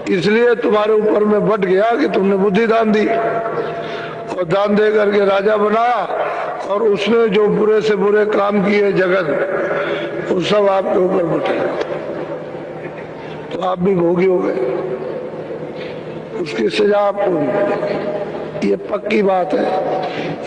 इसलिए तुम्हारे ऊपर में बट गया कि तुमने बुद्धि दान दी, और दान दे करके राजा बनाया, और उसने जो बुरे से बुरे काम किए जगत, वो सब आपके ऊपर बटे, तो आप भी भोगी हो गए, उसकी सजा आपको मिलेगी। ये पक्की बात है,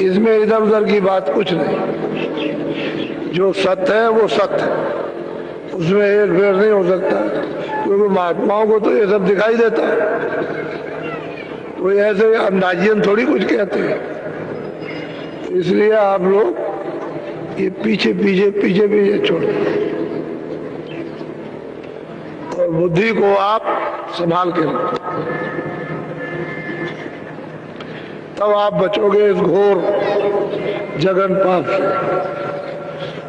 इसमें इधर उधर की बात कुछ नहीं। जो सत्य है वो सत्य है, उसमें एक फेर नहीं हो सकता, क्योंकि महात्माओं को तो ये सब दिखाई देता है, कोई ऐसे अंदाजियन थोड़ी कुछ कहते हैं। तो इसलिए आप लोग ये पीछे पीछे पीछे पीछे छोड़, और बुद्धि को आप संभाल के रखो, तब आप बचोगे इस घोर जगन पाप से,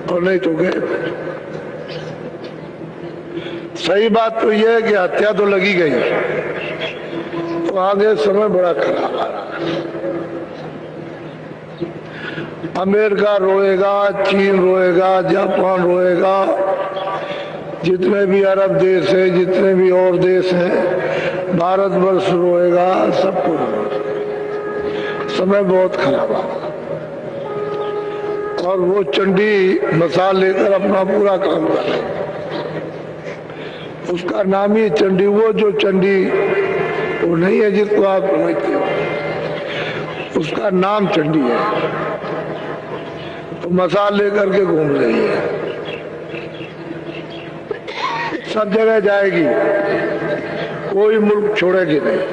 और नहीं तो गए। सही बात तो यह है कि हत्या तो लगी गई, तो आगे समय बड़ा खराब आ रहा है। अमेरिका रोएगा, चीन रोएगा, जापान रोएगा, जितने भी अरब देश है, जितने भी और देश हैं, भारतवर्ष रोएगा, सबको रोएगा। समय बहुत खराब आ रहा, और वो चंडी मसाल लेकर अपना पूरा काम कर रहे हैं। उसका नाम ही चंडी, वो जो चंडी वो नहीं है जिसको आप समझते हो, उसका नाम चंडी है। तो मसाल लेकर के घूम रही है, सब जगह जाएगी, कोई मुल्क छोड़ेगी नहीं।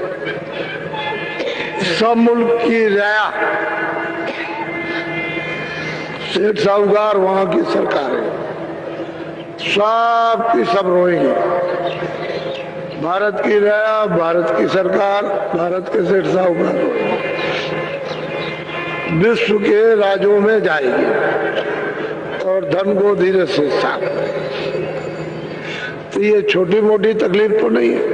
सब मुल्क की राया, सेठ साहूकार वहां की सरकार है, सब की सब रोएंगे। भारत की राया, भारत की सरकार, भारत के सेठ साहूकार विश्व के राज्यों में जाएगी, और धन को धीरे से साफ करेगी। तो ये छोटी मोटी तकलीफ तो नहीं है,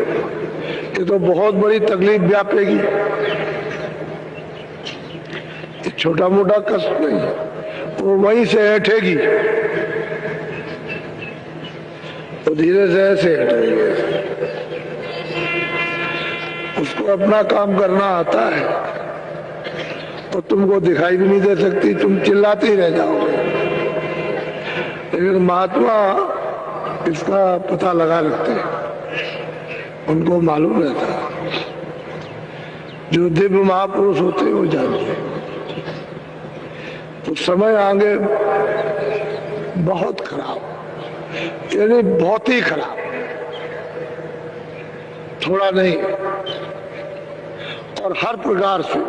ये तो बहुत बड़ी तकलीफ व्यापेगी। ये छोटा मोटा कष्ट नहीं है, वो वहीं से हटेगी, तो धीरे से ऐसे हटेगी। उसको अपना काम करना आता है, तो तुमको दिखाई भी नहीं दे सकती, तुम चिल्लाती रह जाओगे। लेकिन महात्मा इसका पता लगा रखते हैं, उनको मालूम रहता है। जो दिव्य महापुरुष होते हैं वो जानते हैं। तो समय आगे बहुत खराब, यानी बहुत ही खराब, थोड़ा नहीं, और हर प्रकार से,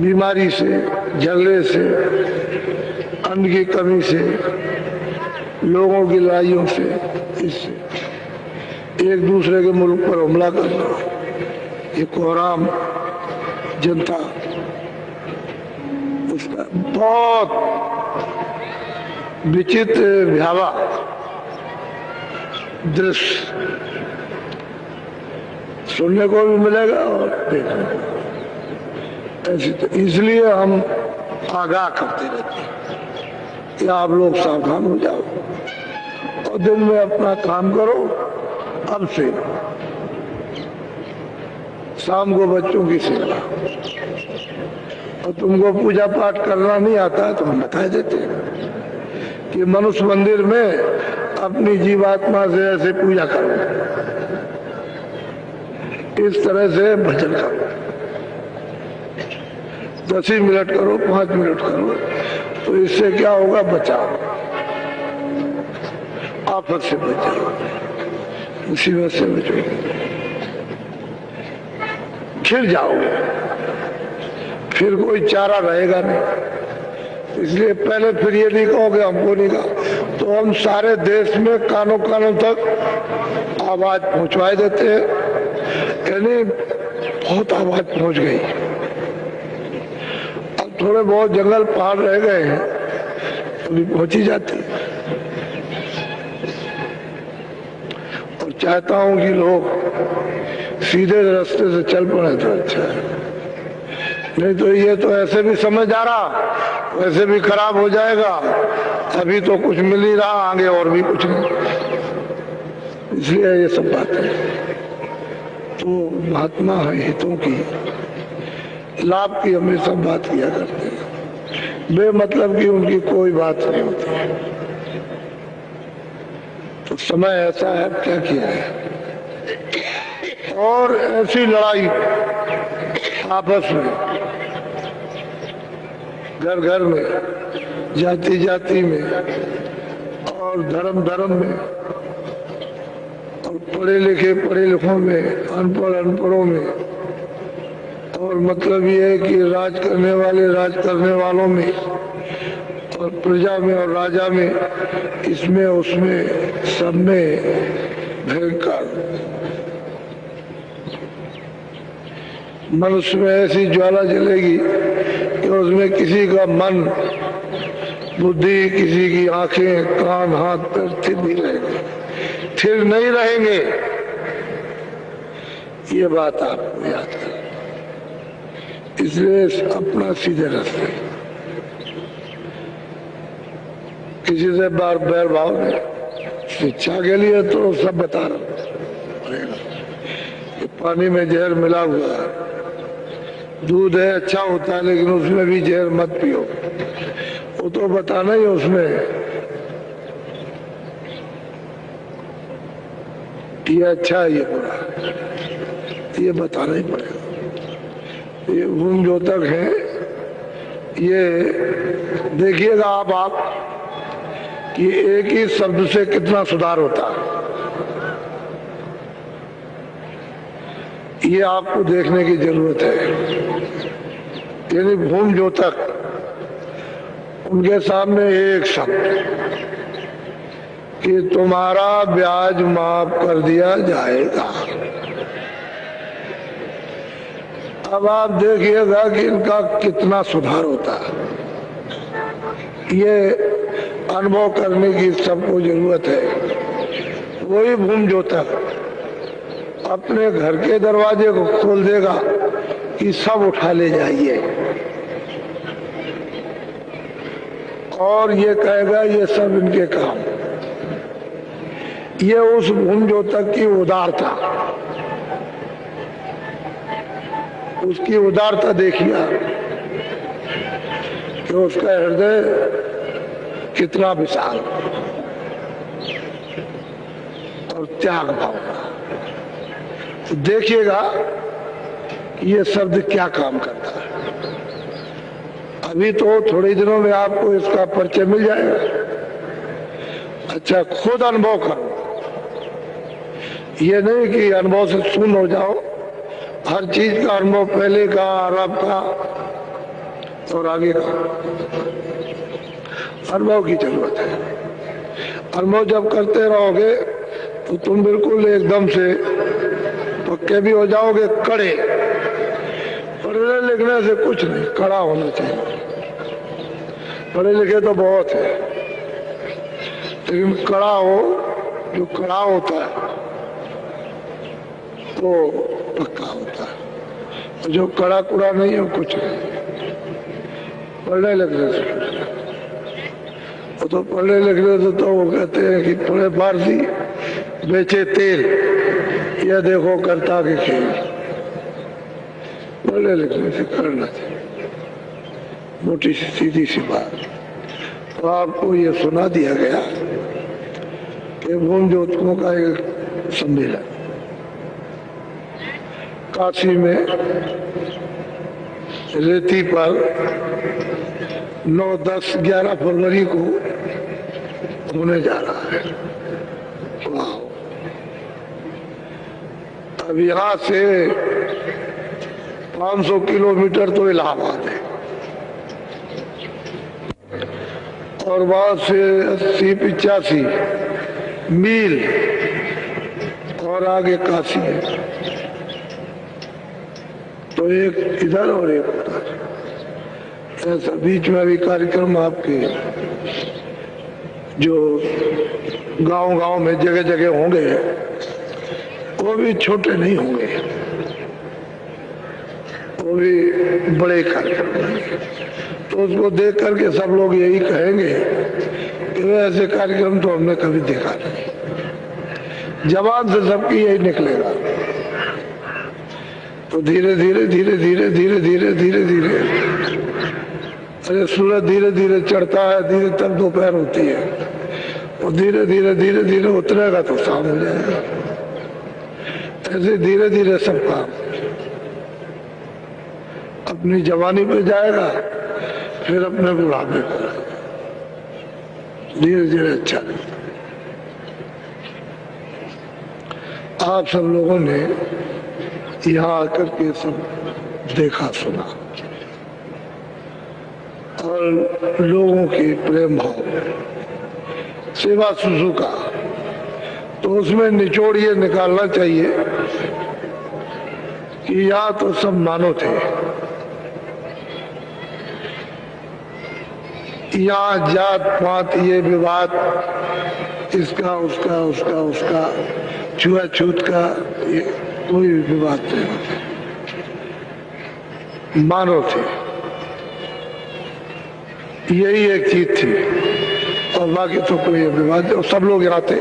बीमारी से, झगड़े से, अन्न की कमी से, लोगों की लड़ाइयों से, इससे एक दूसरे के मुल्क पर हमला करना, ये कोहराम जनता, उसका बहुत विचित्र भयावह दृश्य सुनने को भी मिलेगा और देखने को। ऐसी तो इसलिए हम आगाह करते रहते हैं कि आप लोग सावधान हो जाओ, और दिन में अपना काम करो। अब से शाम को बच्चों की सेवा, और तुमको पूजा पाठ करना नहीं आता है तो हम बता देते हैं कि मनुष्य मंदिर में अपनी जीवात्मा से ऐसे पूजा करो, इस तरह से भजन करो, 10 ही मिनट करो, 5 मिनट करो, तो इससे क्या होगा, बचाओ, आफत से बचाओ, मुसीबत से बचोगे, खिल जाओगे, फिर कोई चारा रहेगा नहीं। इसलिए पहले फिर ये नहीं कहोगे हमको नहीं कहा, तो हम सारे देश में कानों कानों तक आवाज पहुंचवा देते हैं, यानी बहुत आवाज पहुंच गई। अब थोड़े बहुत जंगल पहाड़ रह गए हैं, अभी पहुंची जाती है। और चाहता हूं कि लोग सीधे रास्ते से चल पड़े तो अच्छा है, नहीं तो ये तो ऐसे भी समझ आ रहा, वैसे भी खराब हो जाएगा। अभी तो कुछ मिल ही रहा, आगे और भी कुछ नहीं। इसलिए ये सब बातें तो महात्मा है हितों की, लाभ की हमेशा बात किया करते हैं, बेमतलब की उनकी कोई बात नहीं होती। तो समय ऐसा है, क्या किया है। और ऐसी लड़ाई आपस में, घर घर में, जाति जाति में, और धर्म धर्म में, और पढ़े लिखों में, अनपढ़ों में, और मतलब ये है कि राज करने वालों में, और प्रजा में और राजा में, इसमें उसमें सब में भयंकर मनुष्य में ऐसी ज्वाला जलेगी कि उसमें किसी का मन, बुद्धि, किसी की आंखें, कान, हाथ, पैर स्थिर नहीं रहेंगे। ये बात आपको याद कर, इसलिए अपना सीधे रास्ते, किसी से बार बैर भाव नहीं। शिक्षा के लिए तो सब बता रहा हूं, पानी में जहर मिला हुआ है, दूध है अच्छा होता है लेकिन उसमें भी जहर मत पियो, वो तो बताना ही उसमें ये अच्छा है ये बुरा, ये बताना ही पड़ेगा। ये गुण जो तक है, ये देखिएगा आप कि एक ही शब्द से कितना सुधार होता है, ये आपको देखने की जरूरत है। यानी भूम जो तक, उनके सामने एक शब्द कि तुम्हारा ब्याज माफ कर दिया जाएगा। अब आप देखिएगा कि इनका कितना सुधार होता है। ये अनुभव करने की सबको जरूरत है। वही भूम जो तक अपने घर के दरवाजे को खोल देगा कि सब उठा ले जाइए, और ये कहेगा ये सब इनके काम। ये उस भूम जो तक की उदारता, उसकी उदारता देखिए कि उसका हृदय कितना विशाल और त्याग भाव का। तो देखिएगा ये शब्द क्या काम करता है। अभी तो थोड़े दिनों में आपको इसका परिचय मिल जाएगा। अच्छा, खुद अनुभव करो, ये नहीं कि अनुभव से शून्य हो जाओ। हर चीज का अनुभव, पहले का, अब का और आगे का अनुभव की जरूरत है। अनुभव जब करते रहोगे तो तुम बिल्कुल एकदम से पक्के भी हो जाओगे, कड़े। पढ़ने लिखने से कुछ नहीं, कड़ा होना चाहिए। पढ़े लिखे तो बहुत है, लेकिन कड़ा हो, जो कड़ा होता है तो पक्का होता है, और जो कड़ा कुड़ा नहीं है कुछ नहीं। पढ़ने लिखने से कुछ नहीं। वो तो पढ़ने लिखने से तो वो कहते हैं कि पढ़े फारसी बेचे तेल, यह देखो करता के खेल। पढ़ने लिखने से करना चाहिए, मोटी सी सीधी सी बात। तो आपको ये सुना दिया गया कि भूम ज्योतिकों का एक सम्मेलन काशी में रेती पर 9, 10, 11 फरवरी को होने जा रहा है। अब यहाँ से 500 किलोमीटर तो इलाहाबाद है, और वहां से 80-85 मील और आगे काशी है। तो एक इधर और एक उधर, ऐसा बीच में भी कार्यक्रम आपके जो गांव-गांव में जगह जगह होंगे, वो भी छोटे नहीं होंगे, वो भी बड़े कार्यक्रम होंगे। तो उसको देख करके सब लोग यही कहेंगे कि ऐसे कार्यक्रम तो हमने कभी देखा नहीं। जबान से सबकी यही निकलेगा तो धीरे धीरे धीरे धीरे धीरे धीरे धीरे धीरे, अरे सूरज धीरे धीरे चढ़ता है, धीरे तक दोपहर होती है, और धीरे धीरे धीरे धीरे उतरेगा तो शाम हो जाएगा। ऐसे धीरे धीरे सब काम अपनी जवानी पे जाएगा, फिर अपने बुढ़ापे पर धीरे धीरे। अच्छा, आप सब लोगों ने यहाँ आकर के सब देखा सुना, और लोगों के प्रेम भाव, सेवा सुसुका, तो उसमें निचोड़ ये निकालना चाहिए कि यहाँ तो सब मानव थे, यहाँ जात पात ये विवाद, इसका उसका उसका उसका छुआछूत का ये कोई विवाद नहीं होता, मानव थे, यही एक चीज थी, और बाकी तो कोई विवाद नहीं। सब लोग यहाँ थे,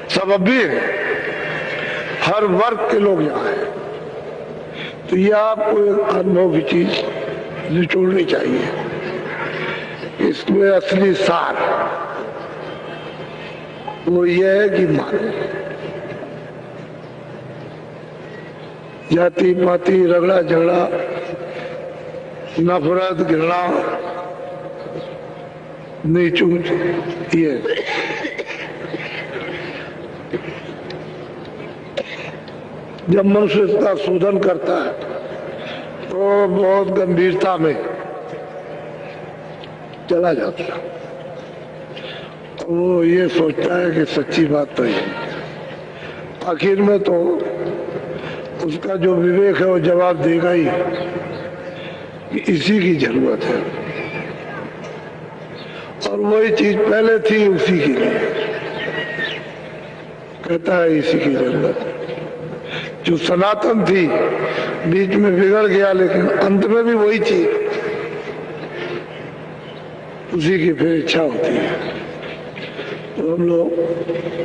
सब अब भी हैं, हर वर्ग के लोग यहाँ हैं। तो ये आपको एक अनुभव की चीज निचोड़नी चाहिए, इसमें असली सार वो ये है कि मानो जाति पाति रगड़ा झगड़ा नफरत घृणा नीच ऊंच, ये जब मनुष्य इसका शोधन करता है तो बहुत गंभीरता में चला जाता है। वो ये सोचता है कि सच्ची बात तो ये, आखिर में तो उसका जो विवेक है वो जवाब देगा ही कि इसी की जरूरत है, और वही चीज पहले थी उसी के लिए, कहता है इसी की जरूरत है। जो सनातन थी बीच में बिगड़ गया, लेकिन अंत में भी वही चीज, उसी की फिर इच्छा होती है। तो हम लोग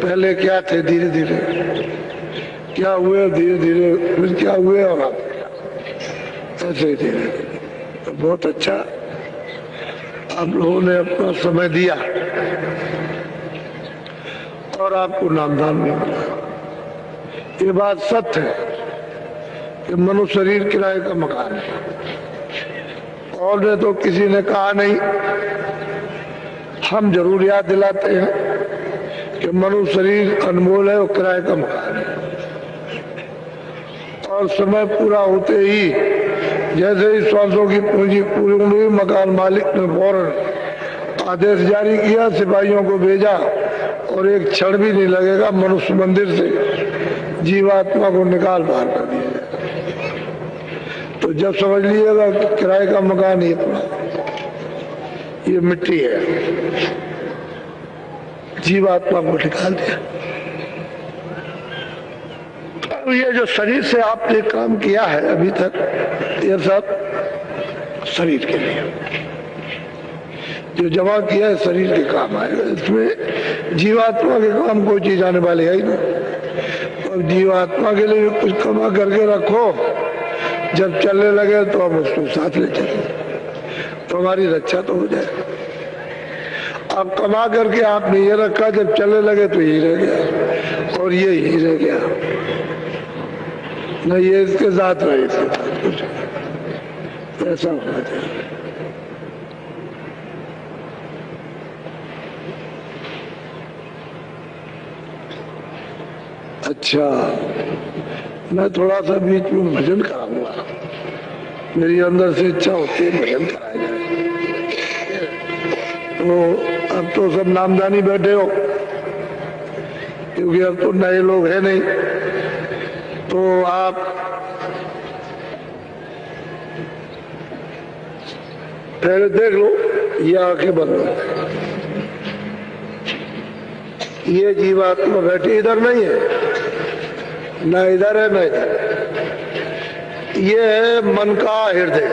पहले क्या थे, धीरे धीरे क्या हुए, धीरे धीरे फिर क्या हुए, और आप ऐसे ही धीरे। तो बहुत अच्छा आप लोगों ने अपना समय दिया और आपको नामदान भी मिला। ये बात सत्य है कि मनुष्य शरीर किराए का मकान है, और ने तो किसी ने कहा नहीं। हम जरूर याद दिलाते हैं कि मनुष्य शरीर अनमोल है और किराए का मकान है, और समय पूरा होते ही जैसे ही श्वासों की पूंजी पूरी हुई, मकान मालिक ने फौरन आदेश जारी किया, सिपाहियों को भेजा, और एक क्षण भी नहीं लगेगा मनुष्य मंदिर से जीवात्मा को निकाल बाहर कर दिया जाए। तो जब समझ लीजिएगा कि किराए का मकान ये मिट्टी है, जीवात्मा को निकाल दिया। अब ये जो शरीर से आपने काम किया है अभी तक, ये सब शरीर के लिए जो जमा किया है शरीर के काम आएगा। इसमें जीवात्मा के काम कोई चीज आने वाली है ही नहीं। अब जीवात्मा के लिए कुछ कमा करके रखो, जब चलने लगे तो हम उसको साथ ले चले, तो हमारी रक्षा तो हो जाए। अब कमा करके आपने ये रखा, जब चलने लगे तो यही रह गया, और ये यही रह गया, न ये इसके साथ रहे, इसके साथ कुछ ऐसा होना चाहिए। अच्छा, मैं थोड़ा सा बीच में भजन कराऊंगा, मेरी अंदर से इच्छा होती है भजन कराया जाए। तो अब तो सब नामदानी बैठे हो, क्योंकि अब तो नए लोग हैं नहीं, तो आप पहले देख लो, ये आंखें बंद हो, ये जीवात्मा बैठी इधर नहीं है, न इधर है न इधर, ये है मन का हृदय।